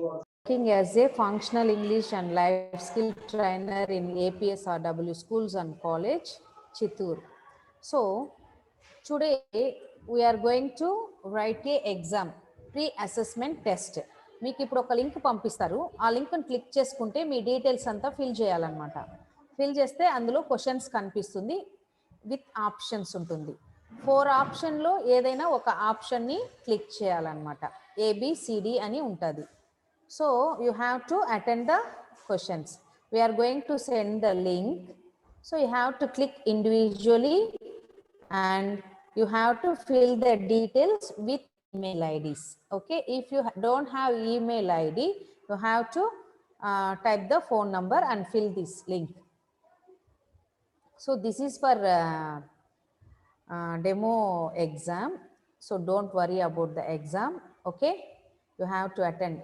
Working as a functional English and life skill trainer in APSRW Schools and College, Chittoor. So today we are going to write a exam pre-assessment test. మీకు ఇప్పుడు ఒక link పంపిస్తారు. ఆ లింక్ని click చేసుకుంటే మీ details అంతా fill చేయాలన్నమాట. Fill చేస్తే అందులో క్వశ్చన్స్ కనిపిస్తుంది, విత్ ఆప్షన్స్ ఉంటుంది. 4 ఆప్షన్లో ఏదైనా ఒక ఆప్షన్ని క్లిక్ చేయాలన్నమాట. ABCD అని ఉంటుంది. So you have to attend the questions. We are going to send the link. So you have to click individually and you have to fill the details with email IDs. Okay, if you don't have email ID, you have to type the phone number and fill this link. So this is for demo exam. So don't worry about the exam. Okay, you have to attend.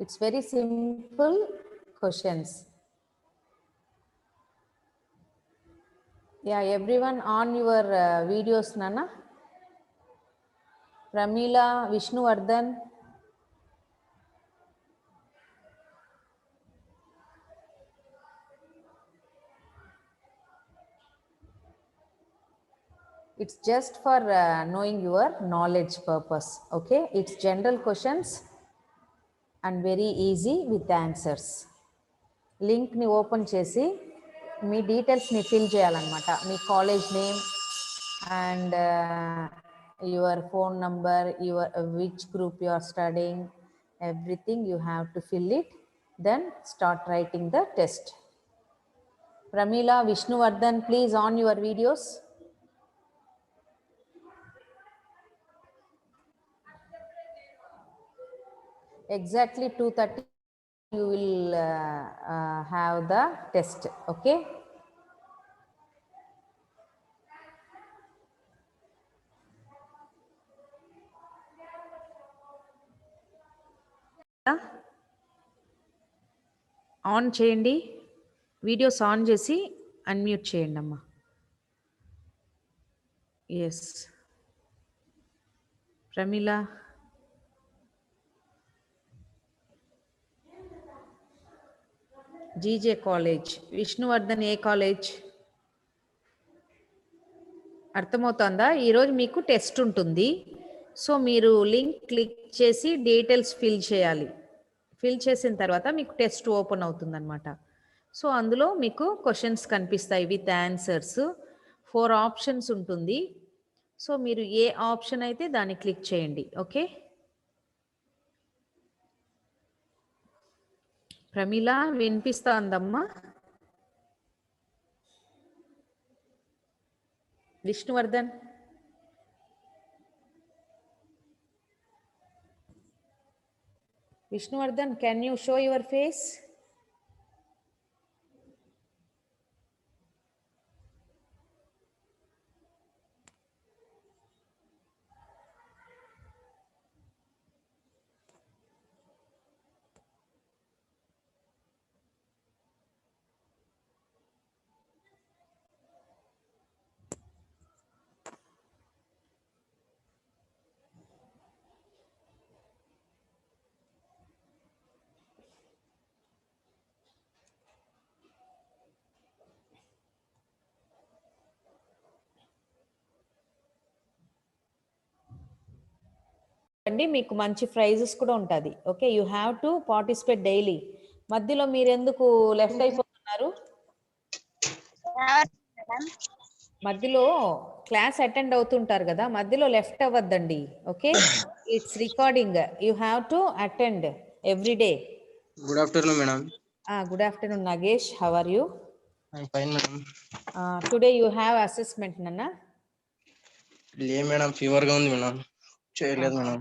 It's very simple questions. Yeah, everyone on your videos, Nana. Pramila, Vishnuvardhan. It's just for knowing your knowledge purpose. Okay, it's general questions and very easy with the answers. Link ni open chesi మీ డీటెయిల్స్ని fill చేయాలన్నమాట. మీ college name and your phone number, your which group you are studying, everything you have to fill it, then start writing the test. Pramila, Vishnuvardhan, please on your videos. Exactly 2:30 you will have the test. Okay, on చేయండి, videos on చేసి unmute చేయండి అమ్మా. Yes Pramila, GJ college. Vishnuvardhan ఏ కాలేజ్? అర్థమవుతుందా? ఈరోజు మీకు test ఉంటుంది. సో మీరు లింక్ క్లిక్ చేసి డీటెయిల్స్ ఫిల్ చేయాలి. ఫిల్ చేసిన తర్వాత మీకు టెస్ట్ ఓపెన్ అవుతుందన్నమాట. సో అందులో మీకు క్వశ్చన్స్ కనిపిస్తాయి విత్ ఆన్సర్స్. 4 ఆప్షన్స్ ఉంటుంది. సో మీరు ఏ ఆప్షన్ అయితే దాన్ని క్లిక్ చేయండి. ఓకే ప్రమీల, వినిపిస్తుందమ్మా? Vishnuvardhan, Vishnuvardhan, can you show your face? అండి మీకు మంచి ప్రైజెస్ కూడా ఉంటుంది. Okay, you have to participate daily. మధ్యలో మీరు ఎందుకు లెఫ్ట్ అయిపోతున్నారు? మధ్యలో క్లాస్ అటెండ్ అవుతుంటారు కదా, మధ్యలో లెఫ్ట్ అవ్వద్దండి. Okay, it's recording, you have to attend every day. Good afternoon madam. Good afternoon Nagesh, how are you? I fine madam. Today you have assessment నన్నా? లే మేడం, ఫీవర్ గా ఉంది మేడం, చేయలేదు మేడం.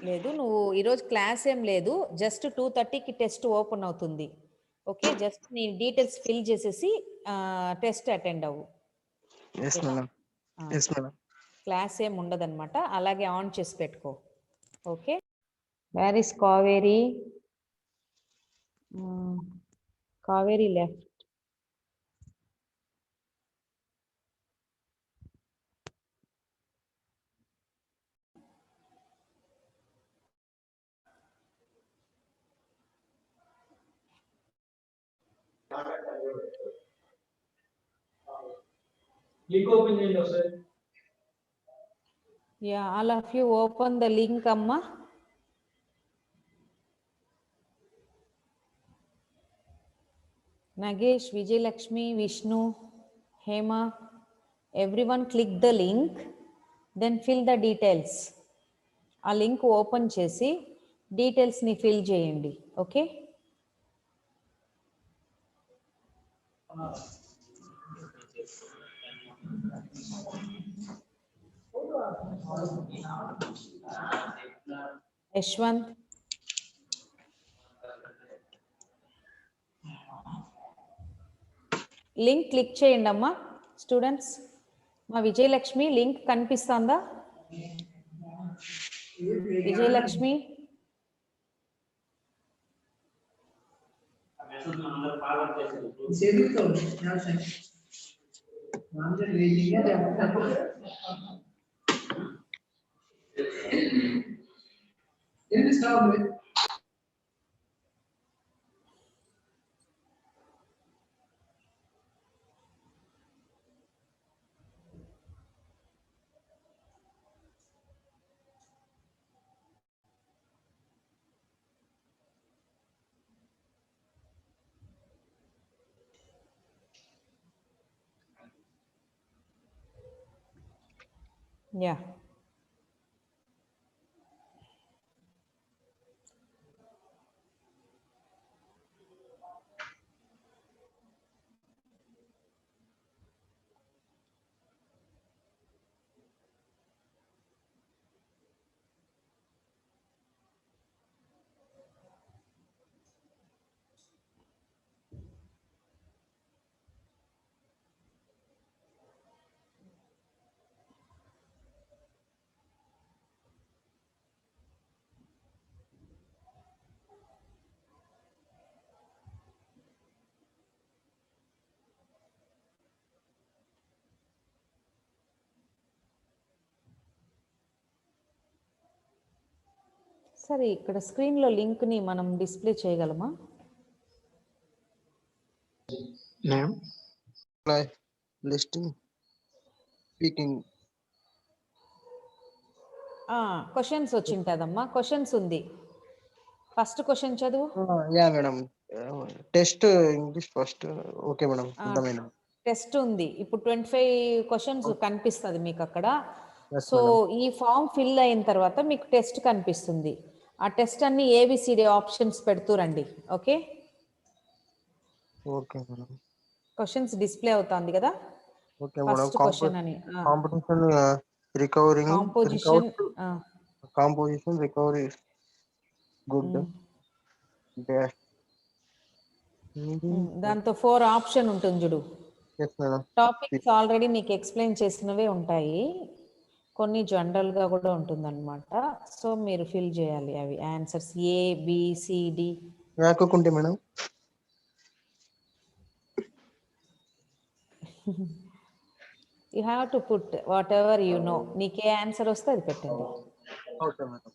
లేదు, నువ్వు ఈరోజు క్లాస్ ఏం లేదు, జస్ట్ 2:30కి టెస్ట్ ఓపెన్ అవుతుంది. ఓకే, జస్ట్ నీ డీటెయిల్స్ ఫిల్ చేసేసి టెస్ట్ అటెండ్ అవ్వు. క్లాస్ ఏం ఉండదన్నమాట, అలాగే ఆన్ చేసి పెట్టుకో. Okay, where is Kaveri? Kaveri left. Link open చేయండి ఒకసారి. Yeah, all of you open the link, Amma. Nagesh, Vijay Lakshmi, Vishnu, Hema, everyone click the link, then fill the details. ఆ link open చేసి డీటెయిల్స్ని fill చేయండి. Okay, Yashwant, link click చేయండి అమ్మా students. మా Vijayalakshmi link కనిపిస్తుందా? Vijayalakshmi, yeah సరే, ఇక్కడ స్క్రీన్లో లింక్ని మనం డిస్ప్లే చేయగలమా? Name, listing, speaking. క్వశ్చన్స్ వచ్చింటుందమ్మా, క్వశ్చన్స్ ఉంది. ఫస్ట్ క్వశ్చన్ చదువు. Yeah, madam. Test English first. Okay, madam. అర్థమైంది. టెస్ట్ ఉంది. ఇప్పుడు 25 క్వశ్చన్స్ కనిపిస్తుంది మీకు అక్కడ. Yes, so madam. ఈ ఫామ్ ఫిల్ అయిన తర్వాత మీకు టెస్ట్ కనిపిస్తుంది. ఆ టెస్ట్ అన్ని ఏబిసిడి ఆప్షన్స్ పెడుతూరండి. Okay, Okay, madam. Questions display అవుతుంది కదా. Okay, madam. ఫస్ట్ క్వశ్చన్ అని Competition, recovering, composition. composition, recovery, good, best. దాంతో 4 ఆప్షన్ ఉంటుంది చూడు. Yes, madam. టాపిక్స్ ఆల్రెడీ మీకు ఎక్స్ప్లెయిన్ చేసినవే ఉంటాయి, కొన్ని జనరల్గా కూడా ఉంటుందన్నమాట. సో మీరు ఫిల్ చేయాలి అవి ఆన్సర్స్ ఏబిసిడి. రాకుంటే madam you have to put what ever you know. నీకే ఆన్సర్ వస్తే అది పెట్టండి. Okay madam.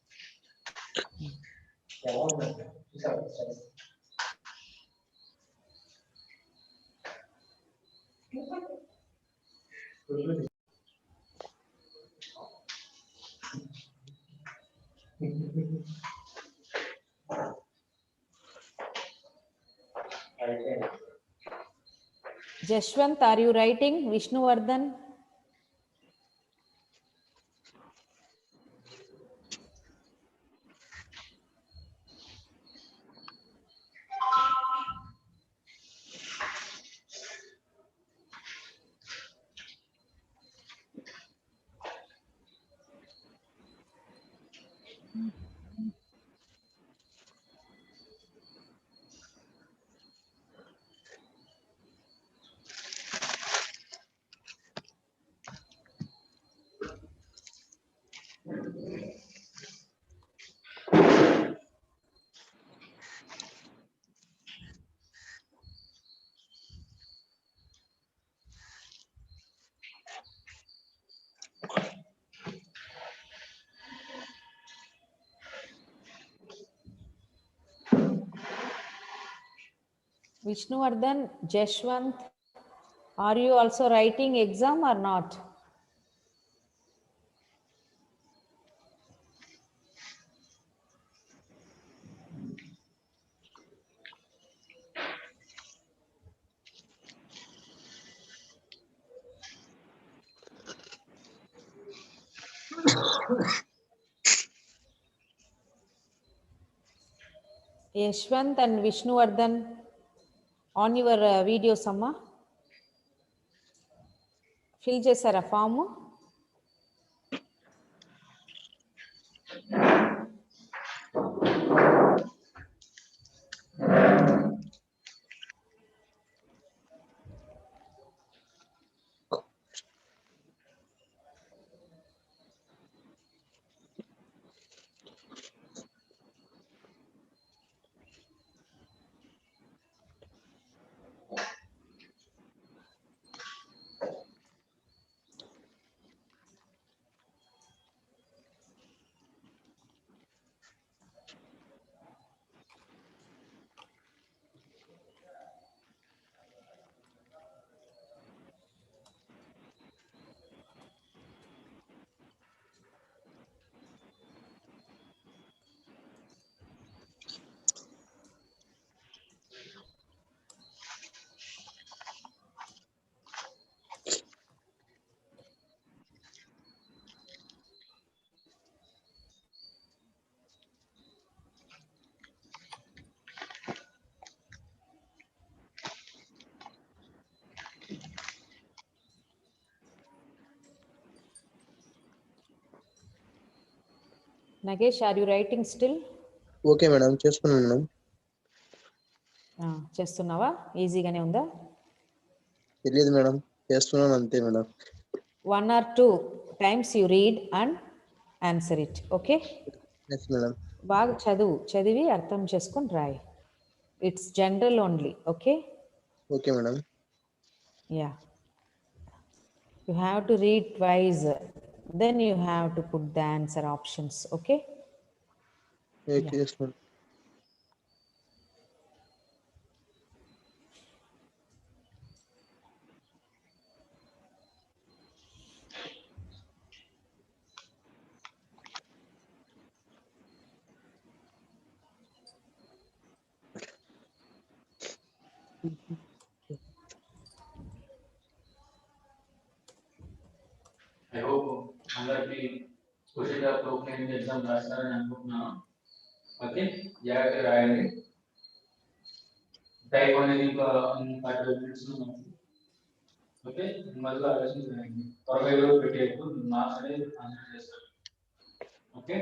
Jashwant, are you writing? Vishnuvardhan? Vishnuvardhan, Jashwant, are you also writing exam or not? Yashwant and Vishnuvardhan, on your videos, Amma, fill చేశారా form? Nagesh, are you writing still? Okay madam, చేస్తున్నాను madam. చేస్తున్నావా? ఈజీగానే ఉందా? తెలియదు madam, చేస్తున్నాను అంతే madam. 1 or 2 times you read and answer it. Okay? Yes madam. బాగా చదివి అర్థం చేసుకొని రాయి. It's general only. Okay? Okay madam. Yeah, you have to read twice, then you have to put the answer options. Okay? Okay, yes madam. I hope అందరికి స్పెషల్గా programme exam రాస్తారని అనుకుంటున్నాను. Okay, జాగ్రత్తగా రాయండి. టైప్ అనేది ఇంకా 5 minutes ఓకే, మళ్ళీ ఆలోచించండి. త్వరగా ఏదో పెట్టేయకు, మార్క్స్ అనేది కాన్సన్ట్రేట్ చేస్తారు. Okay,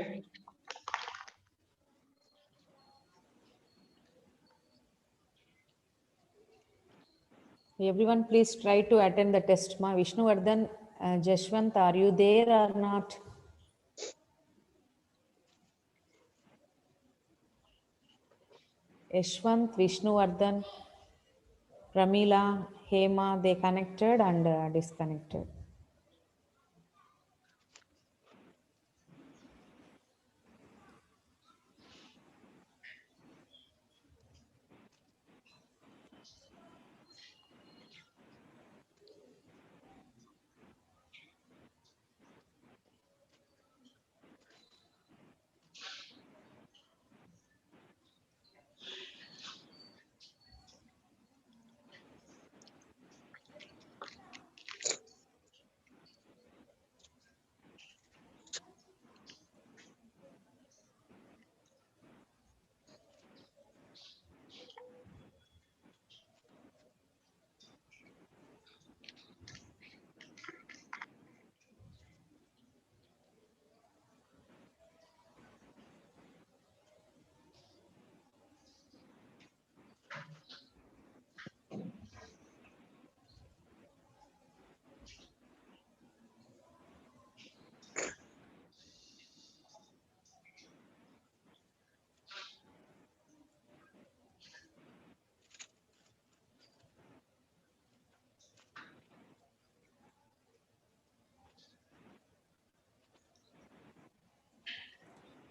Everyone, please try to attend the test. Ma Vishnuvardhan, Jashwant, are you there or not? Yashwant, Vishnuvardhan, Pramila, Hema, they connected and disconnected.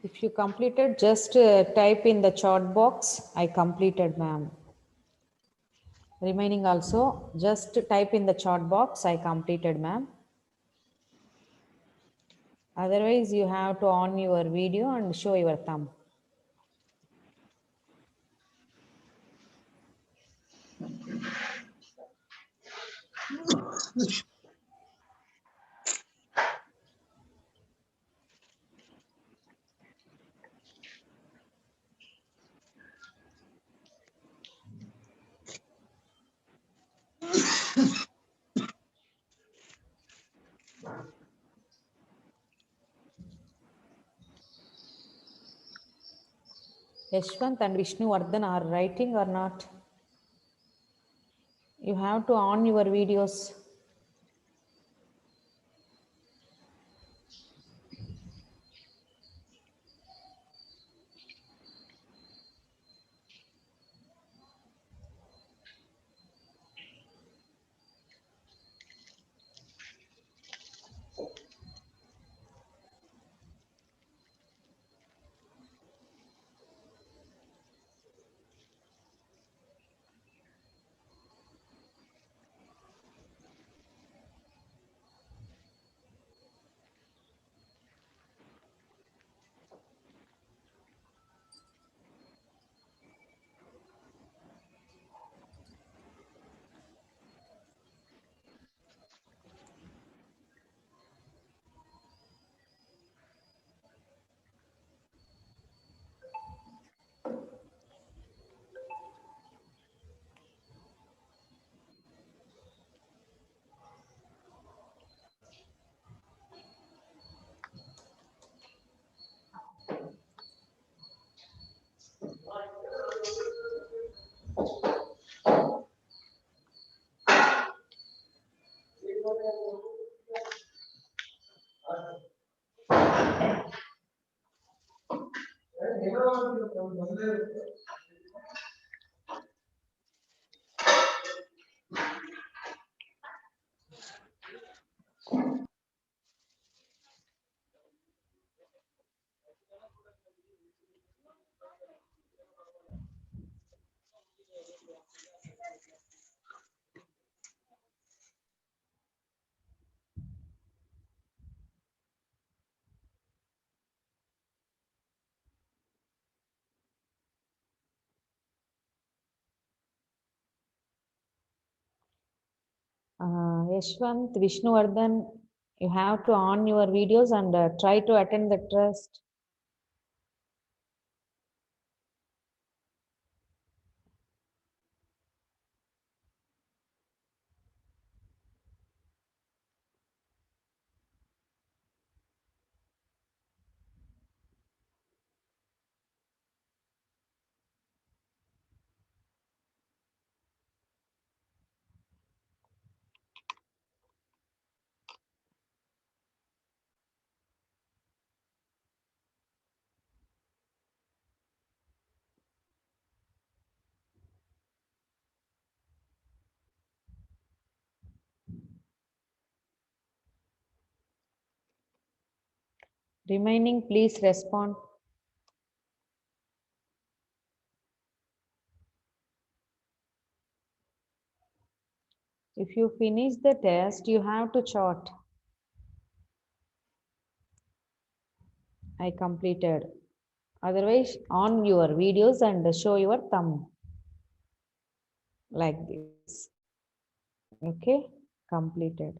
If you completed, just type in the chat box, I completed, ma'am. Remaining also, just type in the chat box, I completed, ma'am. Otherwise, you have to on your video and show your thumb. Yashwant and Vishnuvardhan are writing or not? You have to on your videos. Yashwant, Vishnuvardhan, you have to on your videos and try to attend the trust. Remaining, please respond. If you finish the test, you have to chart. I completed. Otherwise, on your videos and show your thumb. Like this. Okay, completed.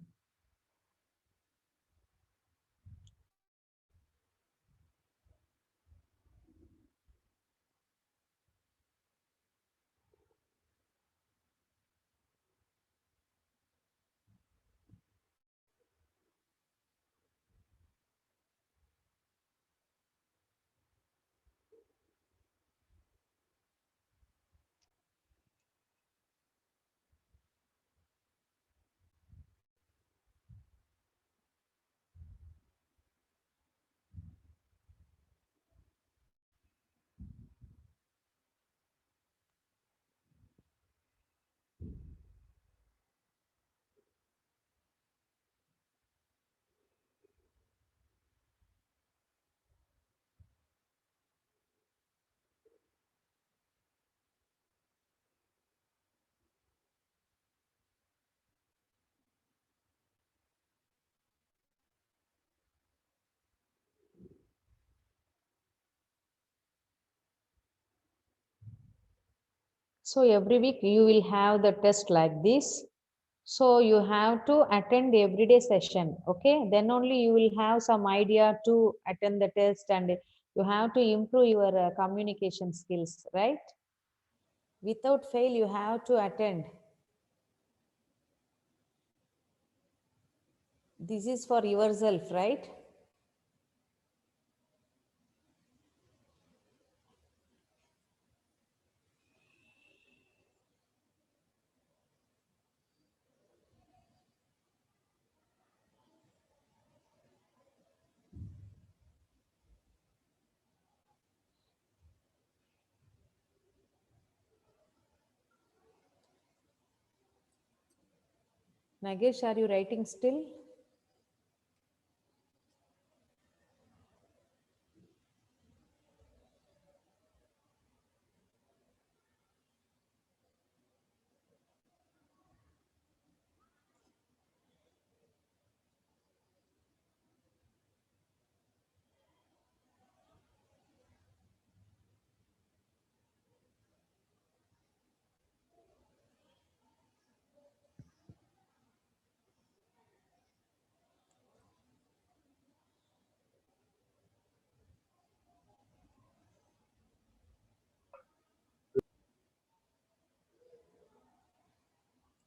So every week you will have the test like this. So you have to attend everyday session. Okay, then only you will have some idea to attend the test, and you have to improve your communication skills, right? Without fail, you have to attend. This is for yourself, right? Nagesh, are you writing still?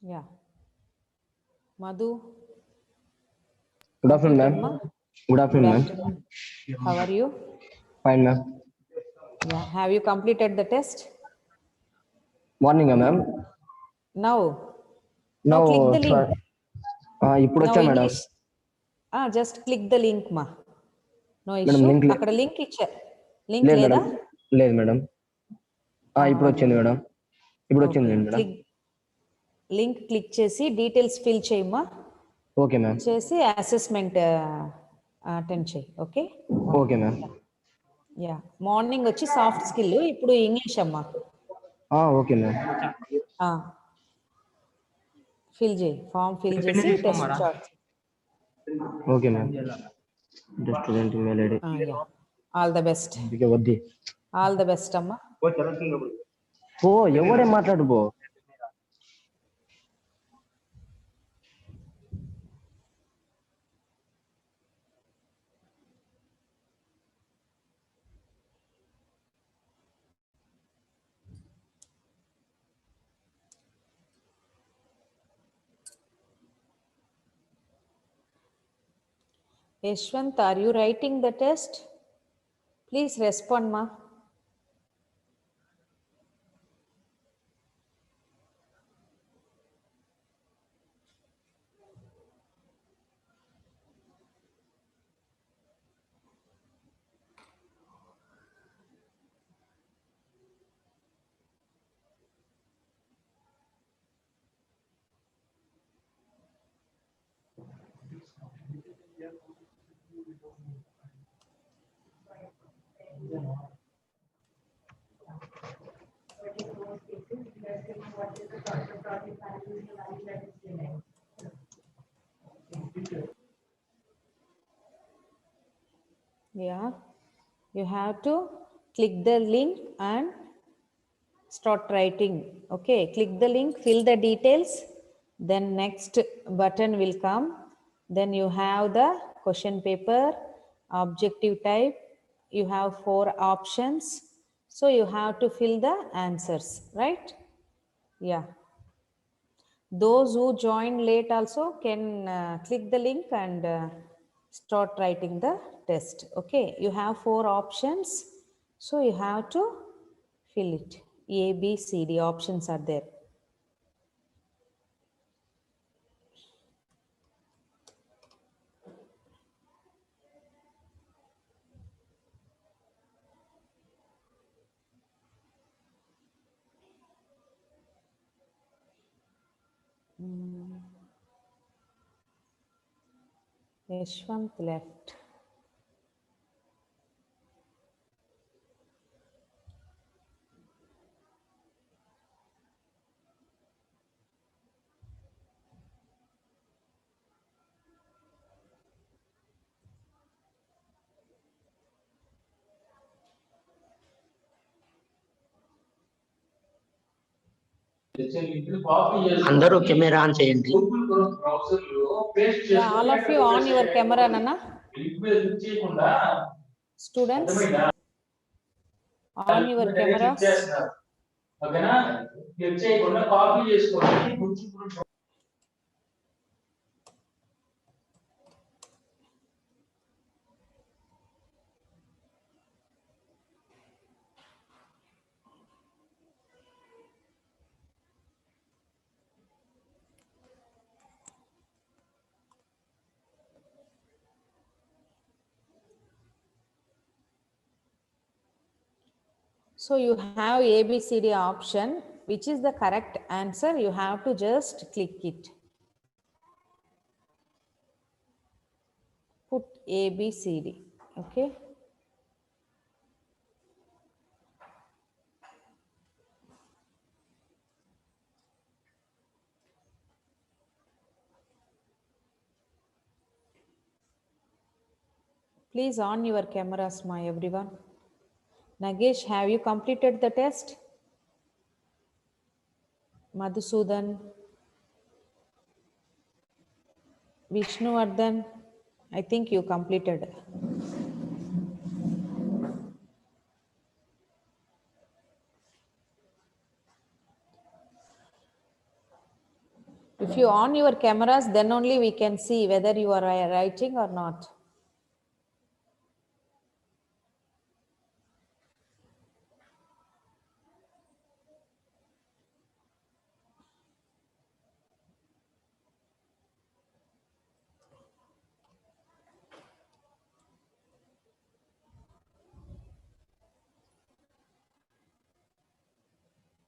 Yeah. Madhu, Good afternoon, completed, ma? ma'am. Good Good afternoon, ma'am. afternoon. How are you? Fine, ma'am. Yeah. Have you completed the test? Morning, ma'am. Now. Now Now, click the link. ఇప్పుడు Now వచ్చా madam. English. Just click the link, ma. No madam issue. Link అక్కడ link ఇచ్చారు. Link లేదు లేదా? Madam. లేదు madam. ఇప్పుడు వచ్చింది madam. ఇప్పుడు వచ్చింది మేడం. క్లిక్ లింక్ క్లిక్ చేసి డీటెయిల్స్ ఫిల్ చేయమ్మా. Okay ma'am. చేసి అసెస్మెంట్ అటెండ్ చేయి. Okay. Okay ma'am. Yeah. Morning వచ్చి సాఫ్ట్ స్కిల్, ఇప్పుడు ఇంగ్లీష్ అమ్మా. Okay ma'am. ఫిల్ చేయి, ఫామ్ ఫిల్ చేసి test start. Okay ma'am. Student email ID. All the best. వద్ది. ఆల్ ద బెస్ట్ అమ్మా. ఎవడే మాట్లాడు పో. Yashwant, are you writing the test? Please respond, ma. Yeah, you have to click the link and start writing. Okay, click the link, fill the details, then next button will come. Then you have the question paper, objective type. You have 4 options, so you have to fill the answers, right? Yeah. Those who joined late also can click the link and start writing the test. Okay, you have 4 options, so you have to fill it. A, B, C, D options are there. Yashwant left. తెచ్చే link ని copy చేసి అందరూ camera on చేయండి. Google Chrome browser లో paste Yeah, all of you on your camera, Nana. Link మీద click చేయకుండా Students, అర్థమైందా? on your click cameras. చేస్తున్నారు. ఓకేనా? క్లిక్ చేయకుండా కాపీ చేసుకోండి. Google So you have ABCD option, which is the correct answer. You have to just click it. Put ABCD. Okay. Please on your cameras, my everyone. Nagesh, have you completed the test? Madhusudan, Vishnuvardhan, I think you completed. If you on your cameras, then only we can see whether you are writing or not.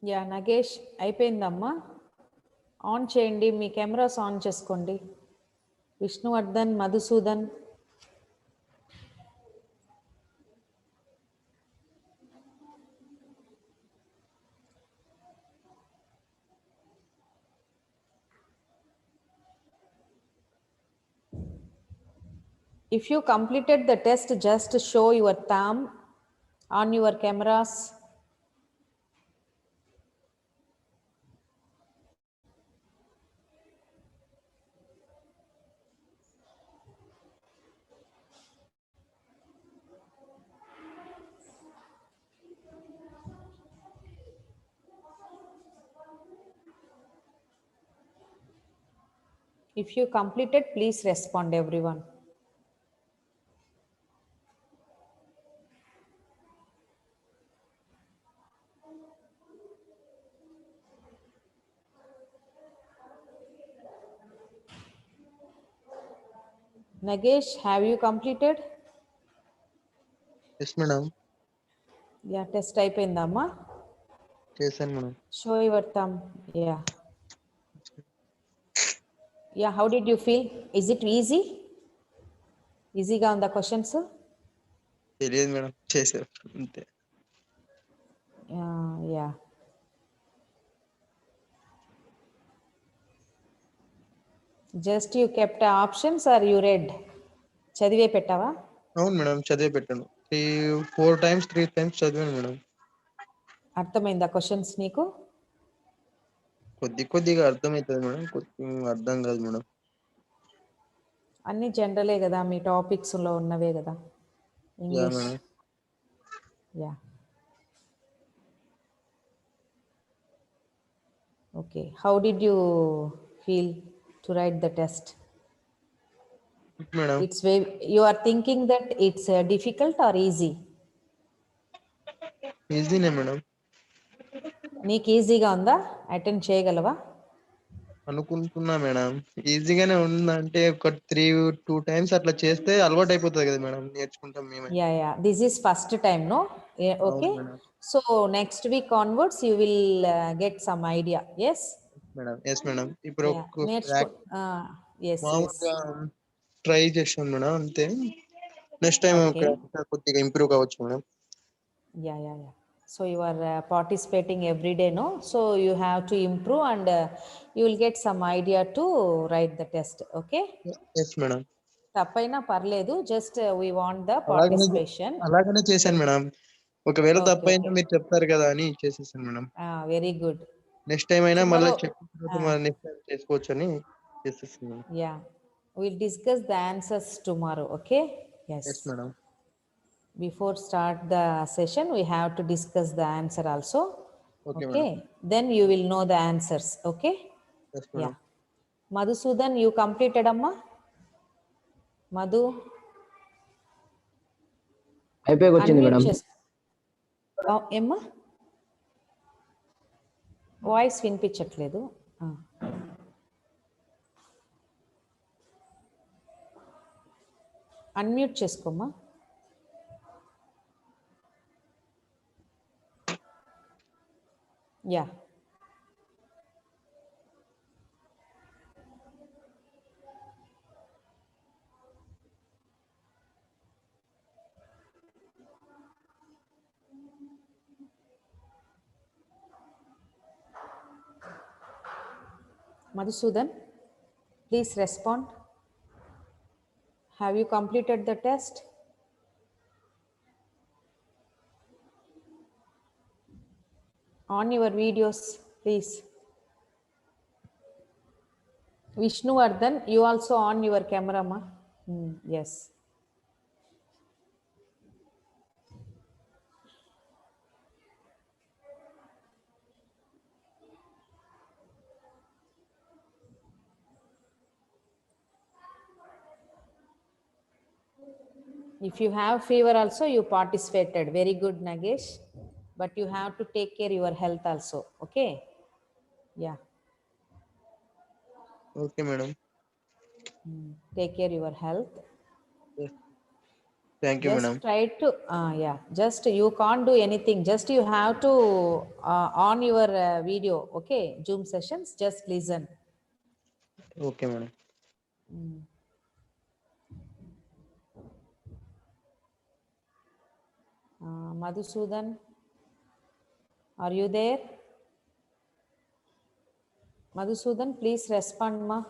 Yeah Nagesh అయిపోయిందమ్మా. On చేయండి, మీ cameras on చేసుకోండి. Vishnuvardhan, Madhusudan. If you completed the test, just show your thumb on your cameras. If you completed, please respond, everyone. Nagesh, have you completed? Yes madam, Yeah, test అయిపోయిందమ్మా. చేశాను madam. Show your thumb. Yeah. Yeah, how did you feel? Is it easy? ఈజీగా ఉందా questions? తెలియదు madam, చేశారు అంతే. Yeah. Just you kept options are you read? చదివే పెట్టావా? అవును మేడం, చదివే పెట్టాను. 3-4 times చదివాను మేడం. అర్థమైందా క్వశ్చన్స్ నీకు? కొద్దిగా అర్థమవుతుంది మేడం, కొద్దిగా అర్థం కాదు మేడం. అన్ని జనరలే కదా, మీ టాపిక్స్ లో ఉన్నవే కదా English. Madam. Yeah. Okay, how did you feel to write the test? Madam, it's you are thinking that it's difficult or easy? ఈజీనే మేడం. నీకు ఈజీగా ఉందా? అటెండ్ చేయగలవా? అనుకుంటున్నా మేడం, ఈజీగానే ఉందంటే ఒక 2 times అట్లా చేస్తే అలవాటు అయిపోతుంది కదా మేడం, నేర్చుకుంటాం మేమే. Yeah, this is first time, no? Okay, so next week onwards you will get some idea. Yes madam, yes madam. ఇప్పుడు మామూలుగా yes. ట్రై చేసాను మేడం, అంతే. Next time Okay. కొద్దిగా ఇంప్రూవ్ కావచ్చు madam. Yeah. So you are participating every day, no? So you have to improve and you will get some idea to write the test. Okay? Yes madam. తప్పైనా పర్లేదు, just we want the participation. అలాగనే చేశాను madam. ఒకవేళ Okay, తప్పైనా okay. మీరు చెప్తారు కదా అని చేసేసాను madam. Very good. Next time అయినా మళ్ళీ Tomorrow, చెప్పిన తర్వాత మనం నెక్స్ట్ టైం చేసుకోవచ్చు అని చేసేస్తున్నాను. yeah, we'll discuss the answers tomorrow. Okay. Yes. Yes madam. Before start the session, we have to discuss the answer also. Okay madam. Okay. Then you will know the answers. Okay. Yes madam. Yeah. Madhusudan, you completed amma? Madhu, అయిపోయాక వచ్చింది unmute మేడం. chest. Oh, Emma? Voice వినిపించట్లేదు. Unmute చేసుకోమ్మా. Yeah. Madhusudan, please respond. Have you completed the test? On your videos, please. Vishnuvardhan, you also on your camera, ma. Yes. If you have fever also, you participated. Very good, Nagesh. But you have to take care your health also. Okay. Yeah. Okay madam. Take care your health. Thank you Just madam. try to, yeah, just you can't do anything. Just you have to on your video. Okay. Zoom sessions, just listen. Okay madam. Madhusudan, are you there? Madhusudan, please respond, ma.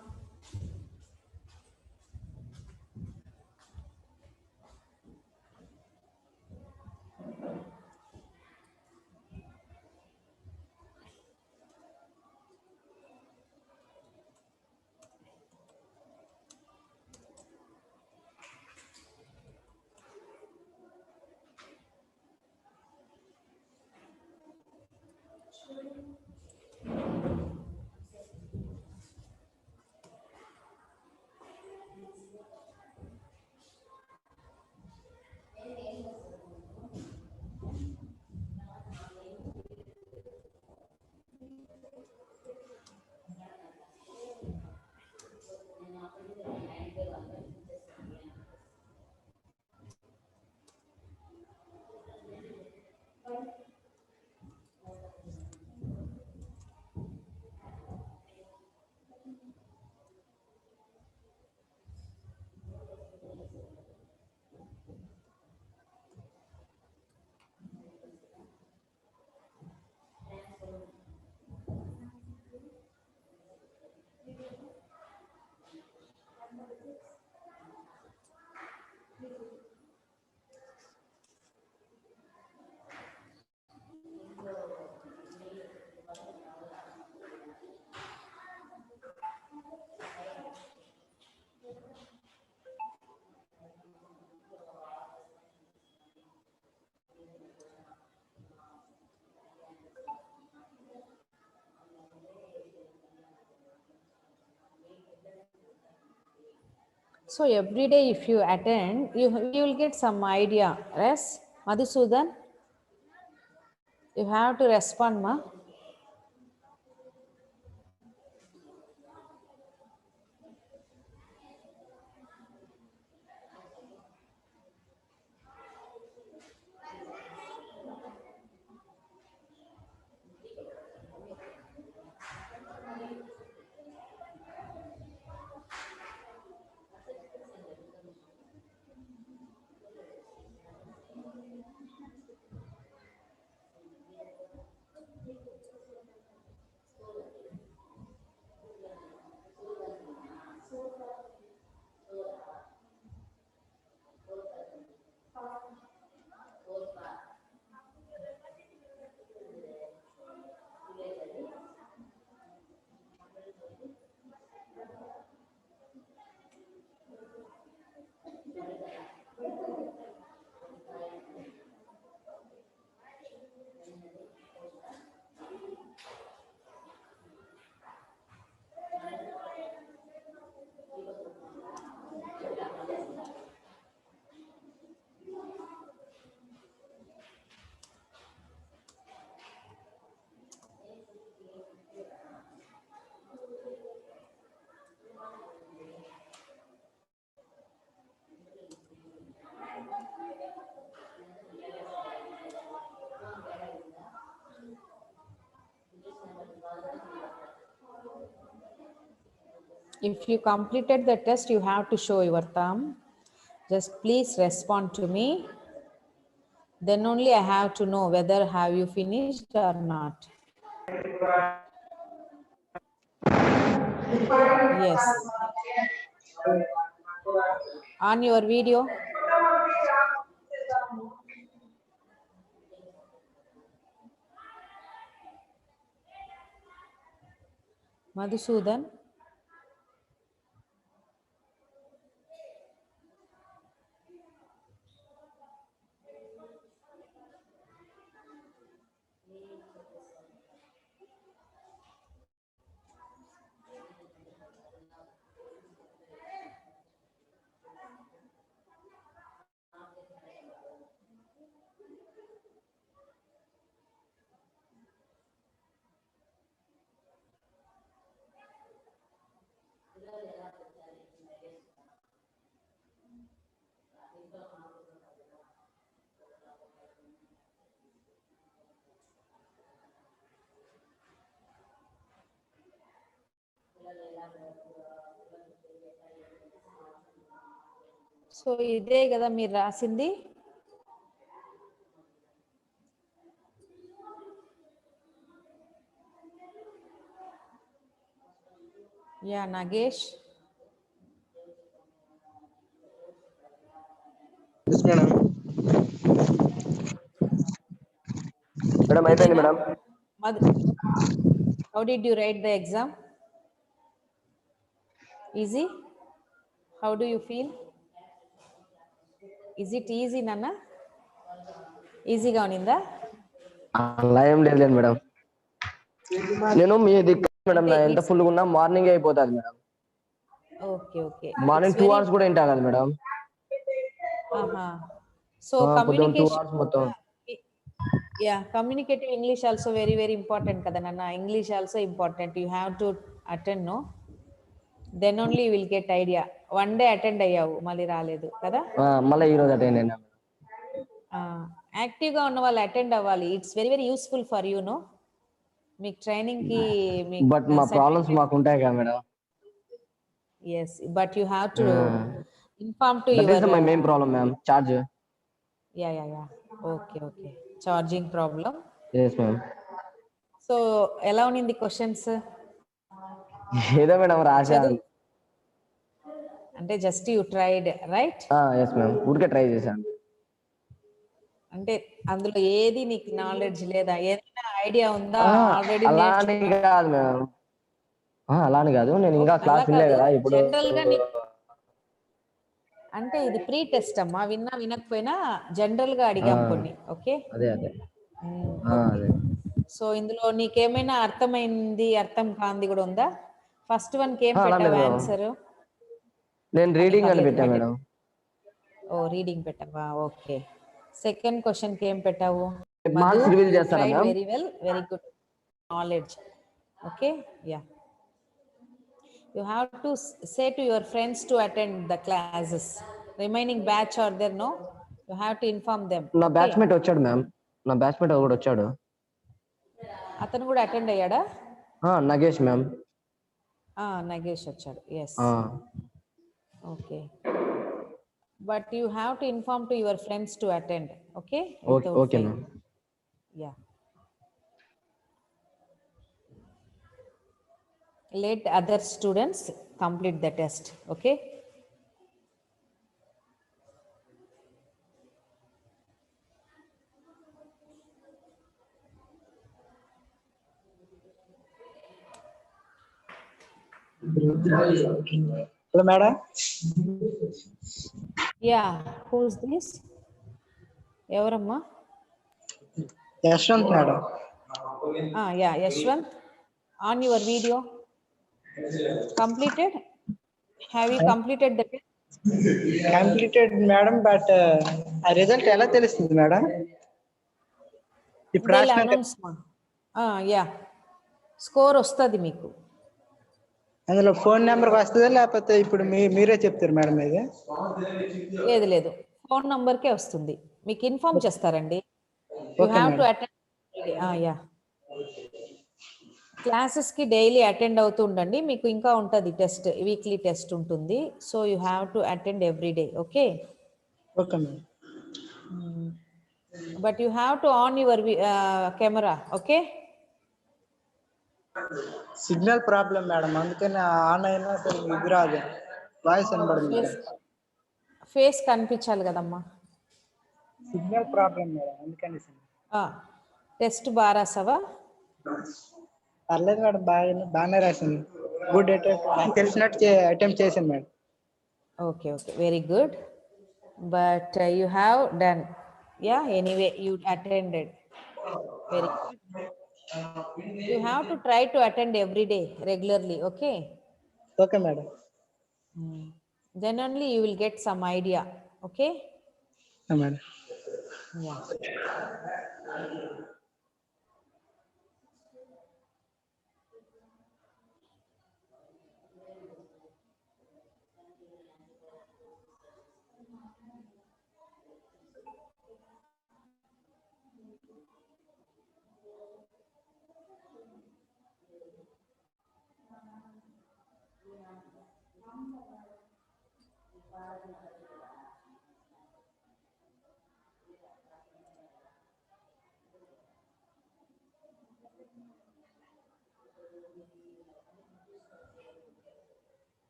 So every day if you attend, you will get some idea. Yes, Madhusudan, you have to respond, ma. If you completed the test, you have to show your thumb. Just please respond to me. Then only I have to know whether have you finished or not. Yes. On your video. Madhusudan. So ఇదే కదా మీరు రాసింది. Yeah Nagesh. Yes, madam. Madam అయిపోయింది madam. How did you write the exam? Easy? How do you feel? Is it easy, Nana? ఈజీగా ఉన్నిందా? అలా ఏం లేదు madam. నేను మీ దిక్కు మేడం, నా ఎంత ఫుల్గా ఉన్నా మార్నింగ్ అయిపోతుంది madam. Okay okay. Morning 2 hours కూడా వింటా కదా మేడం. సో కమ్యూనికేషన్ 2 hours మొత్తం. Yeah, communicative English also very very important kada nana. English also important. You have to attend, no? Then only you will get idea. One day attend ayyavu mali raaledu kada. మళ్ళీ ఈ రోజు attend అయినా. Active గా ఉన్న వాళ్ళు attend అవ్వాలి. It's very very useful for you, no? మీకు training కి బట్ మా ప్రాబ్లమ్స్ మాకు ఉంటాయి కదా madam. yes, but you have to inform to that your is my main problem ma'am, charge. yeah okay charging problem. yes ma'am. So ఎలా ఉన్నింది questions? ఏదో madam రాశాను. అంటే just you tried, right? yes ma'am, ఊరికే try చేశాను. అంటే అందులో ఏది నీకు నాలెడ్జ్ లేదా? ఏదైనా ఐడియా ఉందా? ఆల్రెడీ అలానే కాదు మేడం, అలానే కాదు. నేను ఇంకా క్లాస్ వినలే కదా ఇప్పుడు. జనరల్ గా అంటే ఇది ప్రీ టెస్ట్ అమ్మా. విన్నా వినకపోయినా జనరల్ గా అడిగాం కొన్ని. ఓకే, అదే అదే. సో ఇందులో నీకేమైనా అర్థమైంది, అర్థం కాంది కూడా ఉందా? ఫస్ట్ వన్ కి ఏం పెట్టావు ఆన్సర్? నేను రీడింగ్ అని పెట్టా మేడం. ఓ రీడింగ్ పెట్టావా? ఓకే. సెకండ్ క్వశ్చన్ కి ఏం పెట్టావు? మార్క్స్ రివీల్ చేస్తారా madam? Very well, very good knowledge. Okay, yeah. You have to say to your friends to attend the classes. Remaining batch are there, no? You have to inform them. నా batchmate వచ్చాడు ma'am, నా batchmate కూడా వచ్చాడు. అతను కూడా attend అయ్యాడా? Nagesh ma'am. Nagesh వచ్చాడు. Yes, okay. But you have to inform to your friends to attend. Okay? Okay ma'am. Yeah. Let other students complete the test. Okay? Hello madam. Yeah, who's this? Evaramma? Yashwant madam. Yeah, Yashwant. On your video. Completed? Have you completed the test? Completed madam, but a result ela telustundi madam? Ippudu రాసినాక yeah, score వస్తుంది మీకు. అందులో phone number వస్తుందా లేకపోతే ఇప్పుడు మీరే చెప్తారు madam? ఇది లేదు లేదు, ఫోన్ నంబర్కే వస్తుంది. మీకు ఇన్ఫార్మ్ చేస్తారండి. You have to attend. Yeah, క్లాసెస్కి డైలీ అటెండ్ అవుతూ ఉండండి. మీకు ఇంకా ఉంటుంది టెస్ట్, వీక్లీ టెస్ట్ ఉంటుంది. So you have to attend every day. Okay, okay madam. But you have to on your camera. Okay, signal problem madam, అందుకని on అయినా సరే ఇది రాదు, వాయిస్ వినబడదు మేడం. ఫేస్ కనిపించాలి కదమ్మా. సిగ్నల్ ప్రాబ్లం మేడం, అందుకని test బాగా రాసావా? పర్లేదు మేడం, బాగానే రాసింది. గుడ్ అటెంప్ట్, నాకు తెలిసినట్టు అటెంప్ట్ చేశాను madam. Okay okay, very good. But you have done. Yeah, anyway you attended. Very good. You have to try to attend every day regularly. Okay, okay madam. then only you will get some idea. Okay, madam. yeah.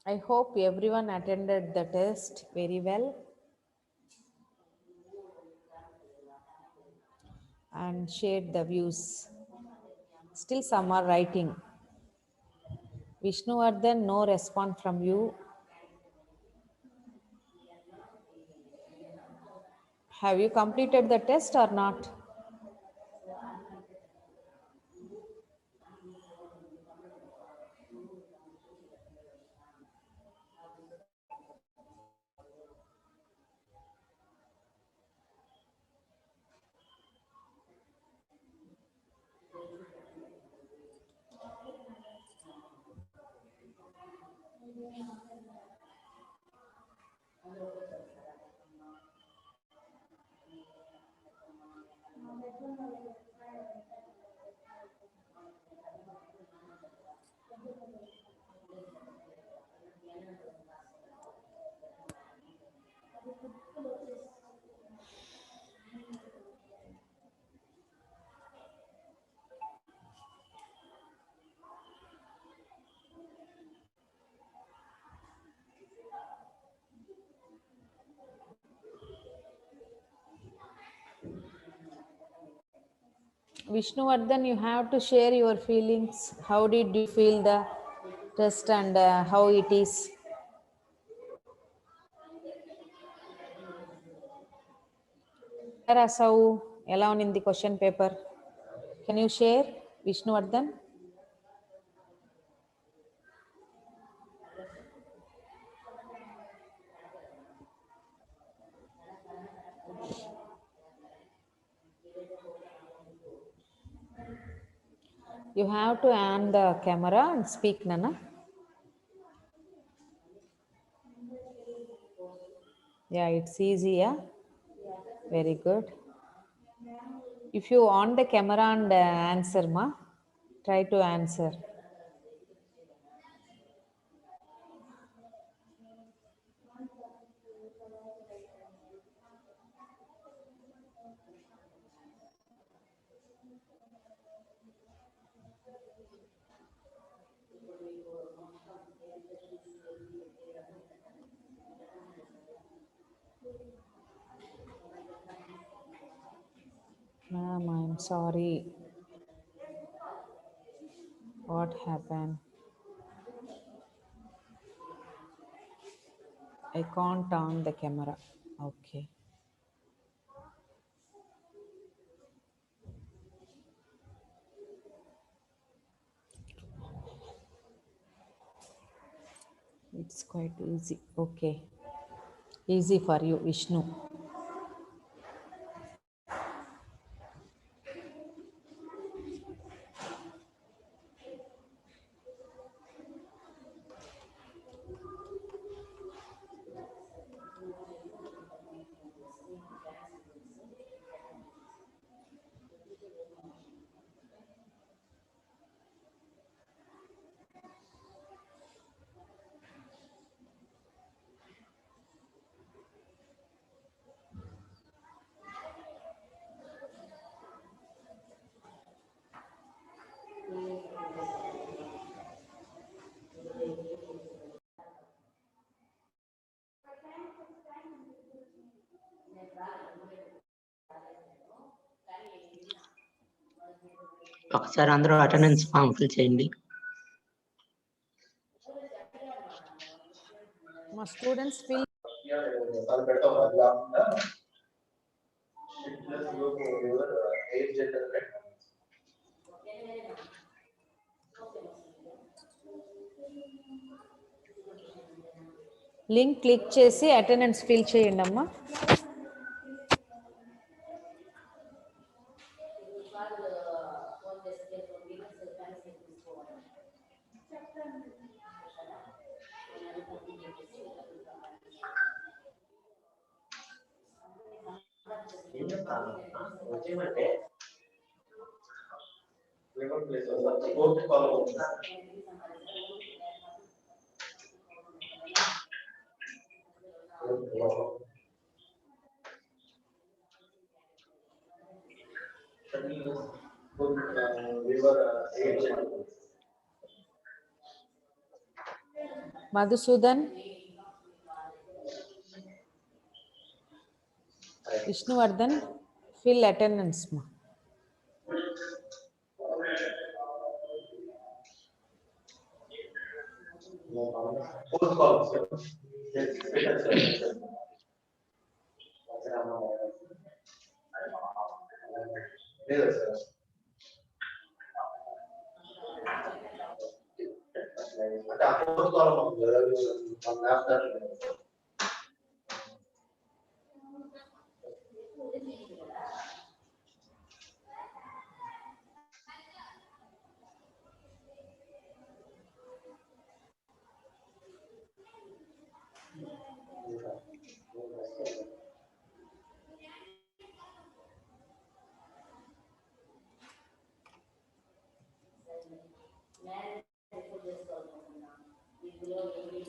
I hope everyone attended the test very well and shared the views. Still some are writing. Vishnuvardhan, no response from you. Have you completed the test or not? Vishnuvardhan, you have to share your feelings. How did you feel the test and how it is? రాసావు, ఎలా ఉన్నింది question paper? Can you share, Vishnuvardhan? You have to on the camera and speak, Nana. Yeah, it's easy, yeah. Very good. If you on the camera and answer, ma, try to answer. Ma'am, I'm sorry. What happened? I can't on the camera. Okay. It's quite easy. Okay. Easy for you, Vishnu. ఒకసారి అందరూ attendance form fill చేయండి. మా students fill వాళ్ళు పెడతాం అది కాకుండా age gender పెట్టాలి. Link click చేసి అటెండెన్స్ ఫిల్ చేయండి అమ్మా. వచ్చేమంటే మధుసూదన్, విష్ణువర్ధన్ ఫిల్ అటెండెన్స్ మా. లేదు సార్ అంటే ఆ fourth column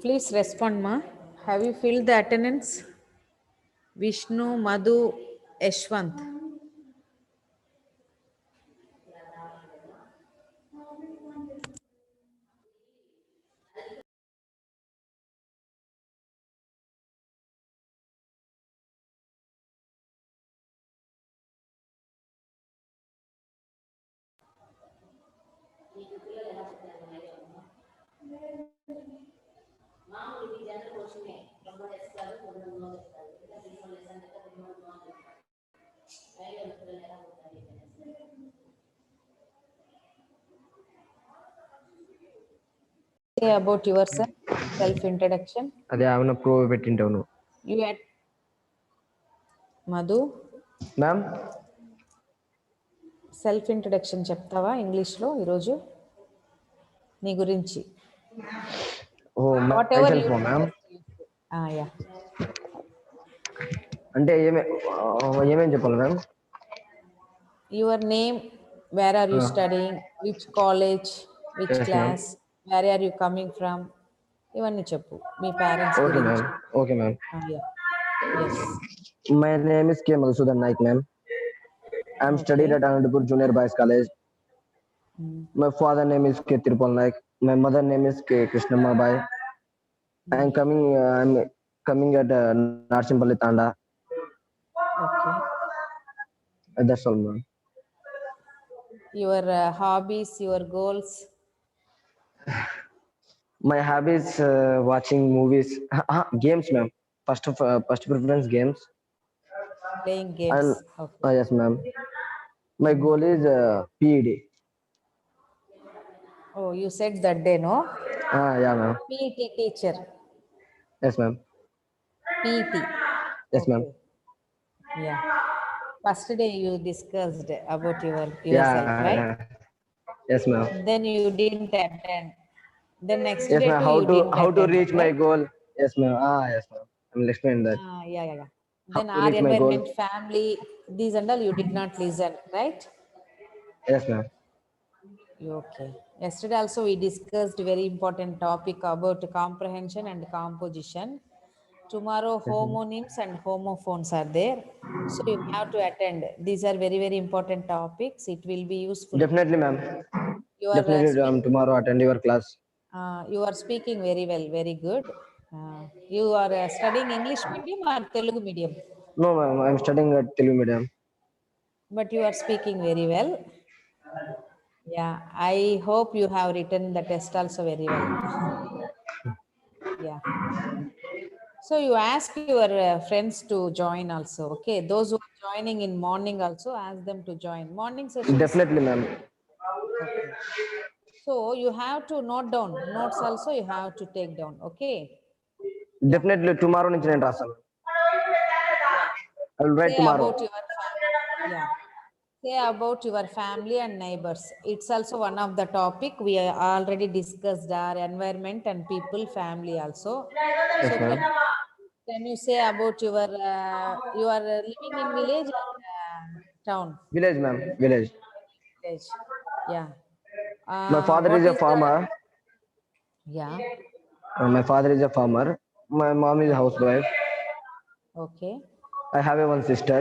Please respond ma. Have you filled the attendance? Vishnu, Madhu, Yashwant. Say about yourself, self introduction. అదే ఆమెను ప్రూవ్ పెట్టింటావు నువ్వు. You at Madhu, ma'am self introduction చెప్తావా ఇంగ్లీష్లో ఈరోజు నీ గురించి? Oh whatever myself ma'am. Yeah, అంటే ఏమేం చెప్పాలి ma'am? Your name, where are you studying, which college, which Yes, ma'am. Class, where are you coming from, ఇవన్నీ చెప్పు. మీ పేరెంట్స్ ఓకే గురించి. Ma'am. Okay ma'am. Yes. My name is K Madhusudan Nayak ma'am. I'm studied at Anandapur Junior Boys College. My father name is K. Tirupal Naik. My mother name is K. Krishnamma Bai. I'm coming at Narsimpalli Tanda. Okay. That's all, ma'am. Your hobbies, your goals. My hobbies watching movies, games, ma'am. First preference games. Playing games. Okay. Yes, ma'am. My goal is PED. Oh, you said that day, no? Yeah, ma'am. PET teacher. Yes, ma'am. PET. Yes, ma'am. Yeah. First day you discussed about yourself, right? Yeah. Yes, ma'am. Then you didn't attend. Then next Yes, day ma'am. too you didn't How to attend, reach my right? goal? Yes, ma'am. Yes, ma'am. I will explain that. Yeah. How Then to our reach my goal? environment, family, these and all you did not listen, right? Yes, ma'am. Okay. Yesterday also we discussed very important topic about comprehension and composition. Tomorrow homonyms and homophones are there. So you have to attend. These are very, very important topics. It will be useful. Definitely, ma'am. You are Definitely, tomorrow attend your class. you are speaking very well, very good. You are studying English medium or Telugu medium? No, ma'am. I'm studying at Telugu medium. But you are speaking very well. Yeah, I hope you have written the test also very well. Yeah. So you ask your friends to join also. Okay, those who are joining in morning also ask them to join morning sessions. Definitely, ma'am. Okay. So you have to note down notes also. You have to take down. Okay. Definitely tomorrow నుంచి నేను రాస్తాను. I will write Say tomorrow. about your family. Yeah. Say about your family and neighbors. It's also one of the topic we already discussed our environment and people, family also. Yes, So ma'am. can you say about you are living in village or town? Village, ma'am. Village. Village. Yeah. My father What is a is the farmer. yeah? My father is a farmer. My mom is a housewife. Okay. I have a one sister.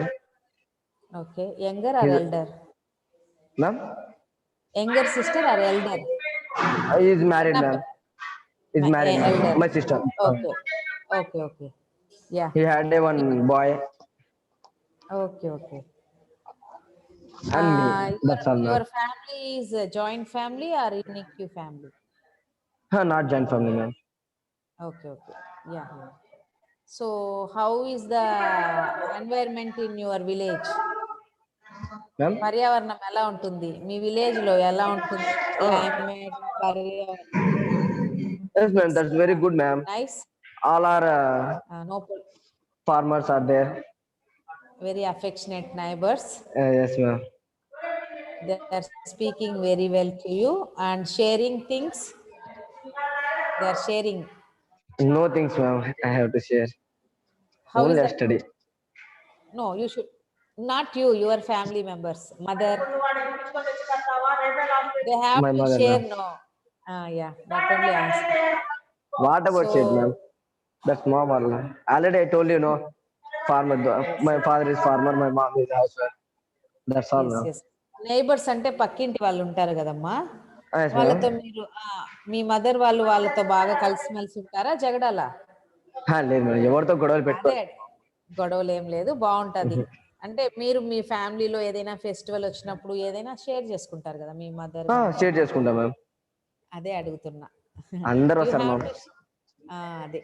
Okay. Younger or He's elder? ma'am. Younger sister or elder? He is married, Chinnappa. ma'am. Is married, ma'am. Elder. My sister. Okay. Okay. Okay. Yeah. He had a one boy Okay. Okay. and me. Your That's all, ma'am. family is a joint family or unique family? Not joint family, ma'am. Okay. Okay. Yeah. So how is the environment in your village? Ma'am. పర్యావరణం ఎలా ఉంటుంది మీ village లో ఎలా ఉంటుంది climate పర్యావరణం Yes, ma'am. That's very good, ma'am. Nice All our no farmers are there. Very affectionate neighbours Yes, ma'am. they are speaking very well to you and sharing things they are sharing No things, ma'am. I have to share. how is Only I that study. no you should not you your family members mother they have My to mother, share ma'am. no yeah that only ask What about so shade, ma'am? That's mom or ma'am. Already I told you, no. Farmer. My father is farmer. My mom is housewife. That's all, yes ma'am. yes neighbours అంటే పక్కింటి వాళ్ళు ఉంటారు కదమ్మా Yes, వాళ్ళతో ma'am. మీరు మీ mother వాళ్ళు వాళ్ళతో బాగా కలిసిమెలిసి ఉంటారా జగడాలా లేదు మేడం ఎవరితో గొడవలు పెట్టుకో అదే గొడవలు ఏం లేదు బాగుంటది అంటే మీరు మీ ఫ్యామిలీలో ఏదైనా ఫెస్టివల్ వచ్చినప్పుడు ఏదైనా షేర్ చేసుకుంటారు కదా మీ మదర్ షేర్ చేసుకుంటాం మ్యామ్. అదే అడుగుతున్నా అందరూ You వస్తారు have మ్యామ్. to- అదే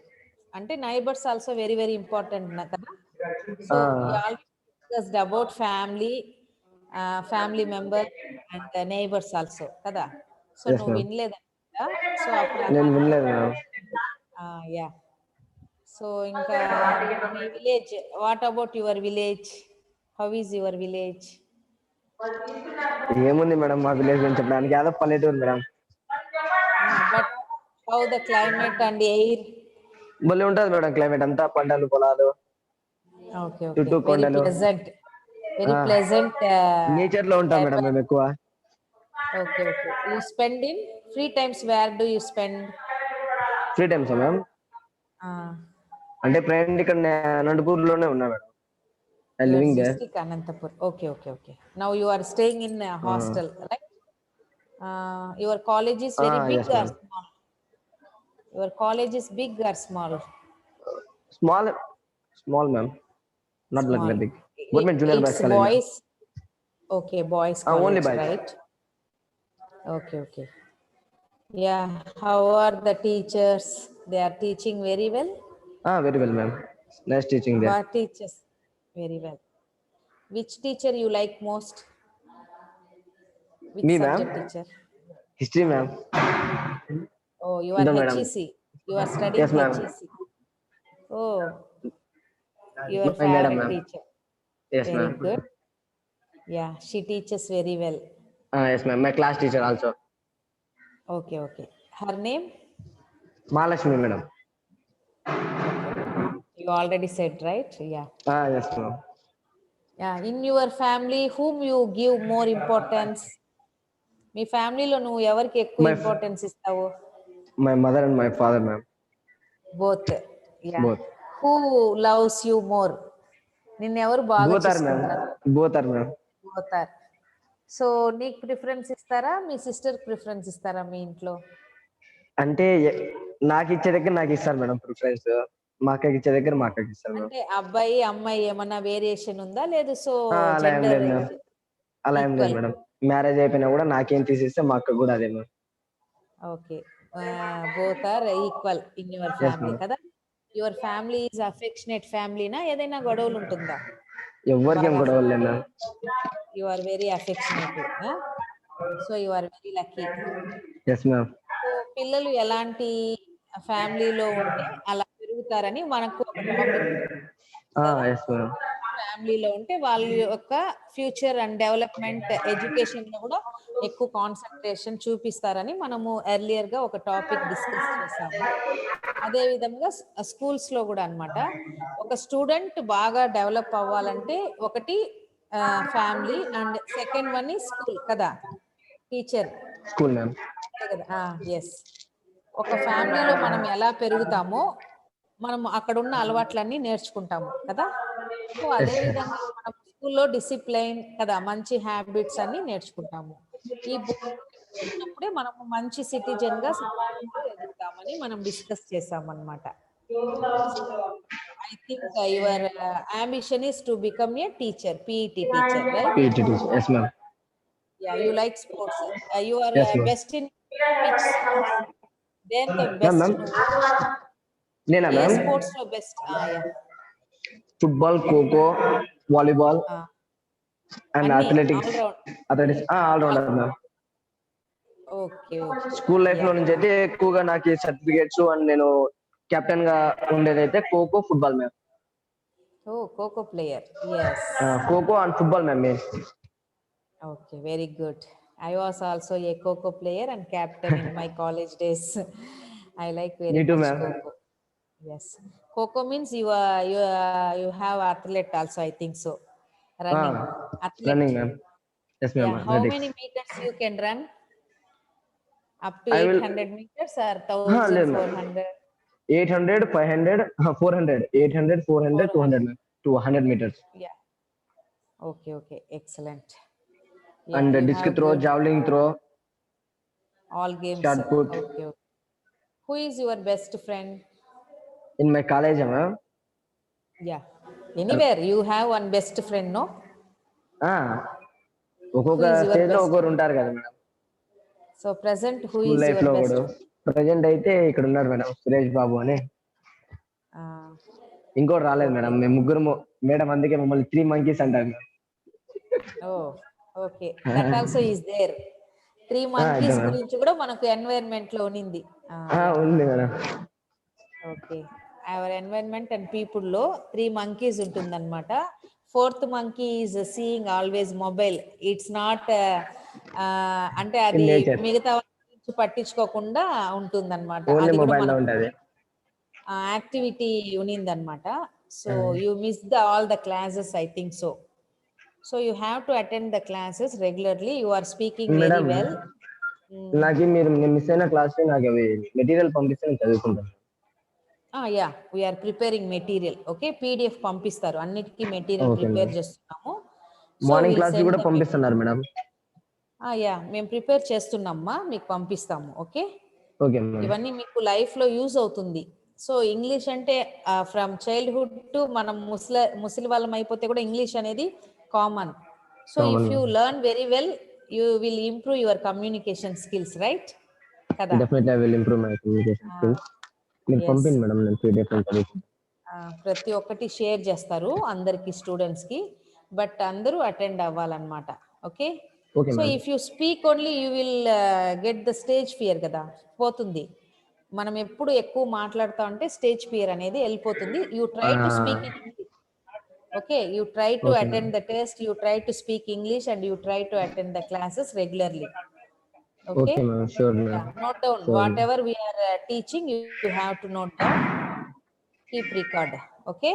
అంటే neighbours also very very important కదా so you all discussed about family family member and neighbours also కదా సో Yes, నువ్వు ma'am. వినలేదంట సో అప్పుడు నేను వినలేదు మ్యామ్. యా సో ఇంకా మీ village what about your village how is your village ఏముంది madam మా విలేజ్ గురించి చెప్పడానికి యాదో పల్లెటూరు madam. But how the climate and air భలే ఉంటుంది మేడం క్లైమేట్ అంతా పంటలు పొలాలు ఓకే ఓకే చుట్టూ వెరీ కొండలు ప్లెజెంట్ వెరీ ప్లెజెంట్ నేచర్ లో ఉంటాం మేడం మేము ఎక్కువ. Okay okay you spend in free times where do you spend free times ma'am అంటే ప్రజెంట్ ఇక్కడ అనంతపూర్ లోనే ఉన్నా madam. I your living there. District Anantapur okay okay okay now you are staying in hostel right your college is very yes, big or ma'am. Small your college is big or small small ma'am, not like Small. That big. Government junior boys It's college. boys. Okay, boys Only college, boys. right? Okay, okay. Yeah. How are the teachers? They are teaching very well. Very well ma'am. Nice teaching there. What teachers? Very well. Which teacher you like most? Which Me, subject ma'am? teacher? History ma'am. Oh, you are No, madam. HEC. You are studying Yes, ma'am. HEC. Oh, your My madam, favorite ma'am. teacher. Yes, Very ma'am. good. Yeah, she teaches very well. Yes, ma'am. My class teacher also. Okay, okay. Her name? Mahalakshmi, madam. You already said, right? Yeah. Yes, ma'am. Yeah. In your family, whom you give more importance? మీ ఫ్యామిలీలో నువ్వు ఎవరికి ఎక్కువ My- importance ఇస్తావు My mother and my father, ma'am. Both Both. Who loves you more నిన్ను ఎవరు బాగా Both are, ma'am. చూసుకుంటారు Both are, ma'am. Both are so నీకు ప్రిఫరెన్స్ ఇస్తారా మీ సిస్టర్ ప్రిఫరెన్స్ ఇస్తారా మీ ఇంట్లో అంటే నాకు ఇచ్చే దగ్గర నాకు ఇస్తారు మేడం ప్రిఫరెన్స్. మా అక్కకి ఇచ్చే దగ్గర మా అక్కకి ఇస్తారు మేడం. అంటే అబ్బాయి అమ్మాయి ఏమన్నా వేరియేషన్ ఉందా లేదు సో అలా ఏం జెండర్ లేదు, ma'am. అలా ఏం లేదు ఈక్వల్. మేడం. మ్యారేజ్ అయిపోయినా కూడా నాకేం తీసిస్తే మా అక్క కూడా అదే madam. Okay. Both are equal in your yes family madam. కదా? యువర్ ఫ్యామిలీ ఈజ్ అఫెక్షనేట్ ఫ్యామిలీనా? ఏదైనా గొడవలు ఉంటుందా? ఎవ్వరికి ఏం బాగా గొడవలు లేదు మేడం. You are very affectionative. So you are very lucky. Yes ma'am. So పిల్లలు ఎలాంటి ఫ్యామిలీలో ఉంటే అలా పెరుగుతారని మనకు ఒక టాపిక్ కదా? Yes ma'am. ఫ్యామిలీలో ఉంటే వాళ్ళ యొక్క ఫ్యూచర్ అండ్ డెవలప్మెంట్ ఎడ్యుకేషన్ లో కూడా ఎక్కువ కాన్సన్ట్రేషన్ చూపిస్తారని మనము ఎర్లియర్ గా ఒక టాపిక్ డిస్కస్ చేసాము. అదే విధంగా స్కూల్స్ లో కూడా అన్నమాట. ఒక స్టూడెంట్ బాగా డెవలప్ అవ్వాలంటే ఒకటి ఫ్యామిలీ అండ్ సెకండ్ వన్ ఈ స్కూల్ కదా, టీచర్ స్కూల్ మ్యామ్. కదా. ఎస్, ఒక ఫ్యామిలీలో మనం ఎలా పెరుగుతామో మనం అక్కడ ఉన్న అలవాట్లన్నీ నేర్చుకుంటాము కదా. సో అదే విధంగా మనం స్కూల్లో డిసిప్లైన్ కదా, మంచి హ్యాబిట్స్ అన్ని నేర్చుకుంటాము. ఈ ఉన్నప్పుడే మనము మంచి సిటిజన్ గా సమాజంలో ఎదుగుతామని మనం డిస్కస్ చేసామన్నమాట. I think your ambition is to become a teacher, PET teacher, right? PET teacher. Yes ma'am. Yeah, you like sports. You are Yes ma'am. best in which sports? దేంతో Ma'am, బెస్ట్ ma'am. నువ్వు? నేనా ఏ ma'am? Sports లో best? Yeah, football, kho kho, volleyball and అన్ని athletics. All round. Athletics all rounder ma'am. Okay okay. School life లో నుంచి అయితే ఎక్కువగా నాకు సర్టిఫికేట్స్ అండ్ నేను కెప్టెన్ గా ఉండేదైతే kho kho, football ma'am. Oh kho kho player. Yes. Kho kho and football ma'am main. Okay, very good. I was also a Coco player and captain in my college days. I like very Me too, much ma'am. Coco. Yes, Coco means you have athlete also. I think so. Running, athlete. Running ma'am. Yes ma'am. Yeah. How Athletics. many meters you can run? Up to I will- 800 meters or లేదు ma'am. 1400? 800, 500, 400, 800, 400, 200 ma'am. 200 meters. Yeah. Okay, okay, excellent. And you disc have throw, good javelin throw, all games. shot put. Okay, okay. Who is your best friend? In my college ma'am. Yeah. Anywhere you have one best friend, no? ఒక్కొక్క Who is your stage లో best? ఒకరు ఉంటారు కదా madam. So present, who school is life your లో best? కూడా present అయితే ఇక్కడ ఉన్నారు మేడం, సురేష్ బాబు అని. Uh, ఇంకోటి రాలేదు మేడం. మేము ముగ్గురు మేడం, అందుకే మమ్మల్ని 3 monkeys అంటారు madam. oh, okay. That also is there. 3 monkeys ఇదే గురించి కూడా మనకు ఎన్వైరన్మెంట్ లో ఉన్నింది. ఉంది madam. Okay. Our environment and people లో 3 monkeys ఉంటుందన్నమాట. 4th monkey is seeing always mobile. It's not అంటే అది nature. మిగతా గురించి పట్టించుకోకుండా ఉంటుందన్నమాట. ఓన్లీ అది కూడా మొబైల్ లో మనకు ఉంటది. యాక్టివిటీ ఉన్నిందన్నమాట. So you miss all the classes, I think so. So you have to attend the classes regularly. You are speaking very madam, well. నాకు మీరు నేను మిస్ అయిన క్లాస్ నాకు అవి మెటీరియల్ పంపిస్తే నేను చదువుకుంటాను. Yeah, we are preparing material. Okay, PDF పంపిస్తారు, అన్నిటికీ మెటీరియల్ Okay, ప్రిపేర్ ma'am. చేస్తున్నాము. మార్నింగ్ క్లాస్ కూడా పంపిస్తున్నారు మేడం. యా, మేము ప్రిపేర్ చేస్తున్నామ్మా, మీకు పంపిస్తాము. Okay, okay madam. ఇవన్నీ మీకు లైఫ్ లో యూజ్ అవుతుంది. సో ఇంగ్లీష్ అంటే ఫ్రమ్ చైల్డ్హుడ్ టు మనం ముసలి వాళ్ళం అయిపోతే కూడా ఇంగ్లీష్ అనేది common. So if you learn very well you will improve your communication skills, right కదా? Definitely I will improve my communication skills. మీరు పంపించండి మేడం, నేను పీడిఎఫ్ చదువుకుంటాను. ప్రతి ఒక్కటి షేర్ చేస్తారు అందరికి, స్టూడెంట్స్ కి, బట్ అందరూ అటెండ్ అవ్వాలన్నమాట. Okay, okay so madam. If you speak only you will get the stage fear కదా, పోతుంది. మనం ఎప్పుడు ఎక్కువ మాట్లాడుతా ఉంటే స్టేజ్ ఫియర్ అనేది వెళ్ళిపోతుంది. You try to speak in English. Okay, you try to Okay, attend the test, you try to speak English and you try to attend the classes regularly. Okay, okay madam, sure madam. note down whatever we are teaching. You have to note down, keep record. Okay,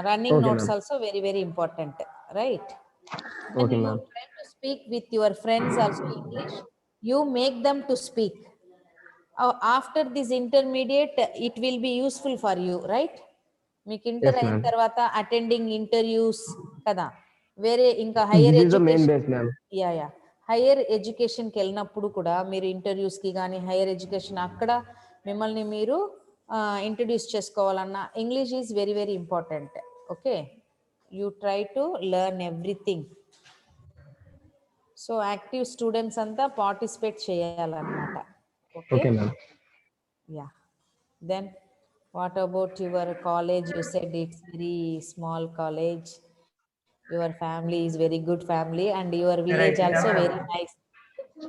running Okay, notes ma'am. also very very important, right? Okay, And you ma'am. try to speak with your friends also English. You make them to speak. After this intermediate it will be useful for you, right? మీకు inter Yes, అయిన ma'am. తర్వాత attending interviews కదా, వేరే ఇంకా hire This is the main education. base ma'am. Yeah, hire ఎడ్యుకేషన్కి వెళ్ళినప్పుడు కూడా మీరు ఇంటర్వ్యూస్కి కానీ హైయర్ ఎడ్యుకేషన్ అక్కడ మిమ్మల్ని మీరు ఇంట్రడ్యూస్ చేసుకోవాలన్నా English is very very important. Okay, you try to learn everything. So active students అంతా పార్టిసిపేట్ చేయాలన్నమాట. Okay okay, ma'am. yeah. Then what about your college? You said it's very small college. Your family is very good family and your village also very nice.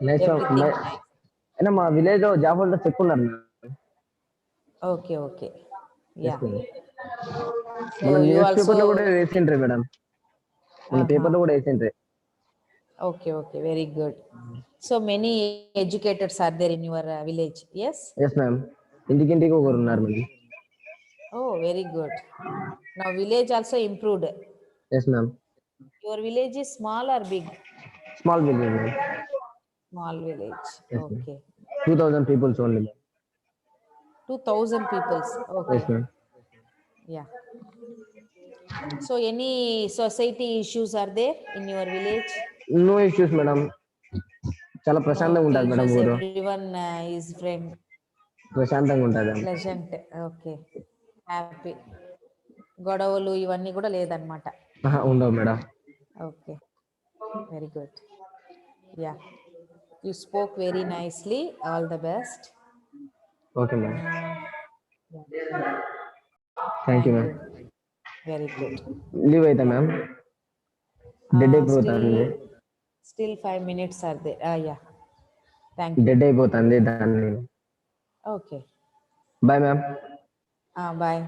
Nice Everything nice. అయినా మా village లో job holders ఎక్కువ ఉన్నారు ma'am. Okay, okay. Yeah. So మన you news also, paper లో కూడా వేసిండ్రు madam, మన పేపర్ లో కూడా వేసిండ్రు. okay, okay, very good. So many educators are there in your village. Yes. Yes ma'am, ఇంటికి ఒకరు ఉన్నారు madam. Oh, very good. Now village also improved. Yes ma'am. Your village is small or big? Small village ma'am. Small village. Yes, ma'am. Okay. 2000 peoples only. 2000 peoples. Okay. Yes ma'am. Yeah. So any society issues are there in your village? No issues madam, చాలా No ప్రశాంతంగా ఉంటుంది madam issues. ఊరు. Everyone is friend, ప్రశాంతంగా ఉంటుంది. pleasant. Okay. Happy. గొడవలు ఇవన్నీ కూడా లేదన్నమాట. ఉండవు madam. Okay. Very good. Yeah. You spoke very nicely. All the best. Okay madam, Yeah. Thank you ma'am. Very good. Leave అయితే మ్యామ్, డెడ్ అయిపోతుంది. Still 5 minutes are there. Yeah. Thank you. Dead అయిపోతుంది దాన్ని. Okay. Bye ma'am. Bye.